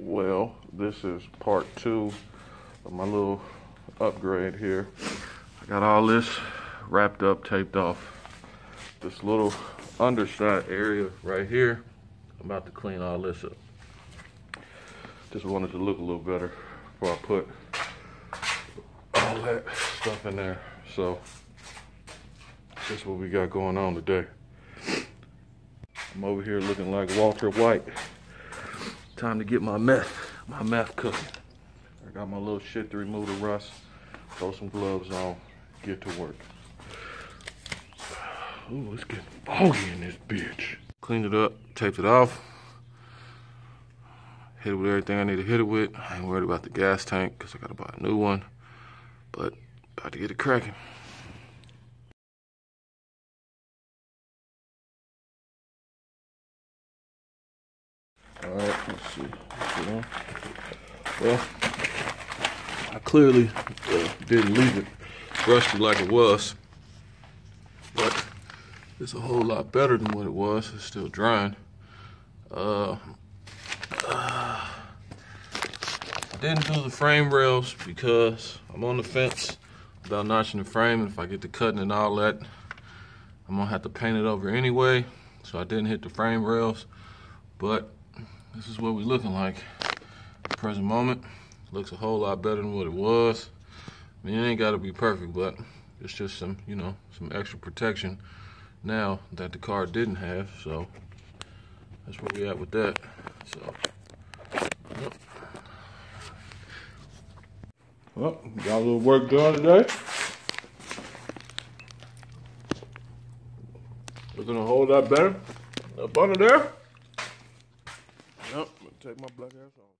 Well, this is part 2 of my little upgrade here. I got all this wrapped up, taped off. This little underside area right here, I'm about to clean all this up. Just wanted to look a little better before I put all that stuff in there. So that's what we got going on today. I'm over here looking like Walter White. Time to get my meth cooking. I got my little shit to remove the rust. Throw some gloves on, get to work. Ooh, it's getting foggy in this bitch. Cleaned it up, taped it off. Hit it with everything I need to hit it with. I ain't worried about the gas tank because I gotta buy a new one. But about to get it cracking. All right, let's see. Well, I clearly didn't leave it rusty like it was, but it's a whole lot better than what it was. It's still drying. I didn't do the frame rails because I'm on the fence about notching the frame, and if I get to cutting and all that, I'm gonna have to paint it over anyway, so I didn't hit the frame rails. But this is what we're looking like at the present moment. Looks a whole lot better than what it was. I mean, it ain't gotta be perfect, but it's just some, you know, some extra protection now that the car didn't have. So that's where we at with that. So, yep. Well, got a little work done today. Looking a whole lot better up under there. Yep, I'm gonna take my black ass off.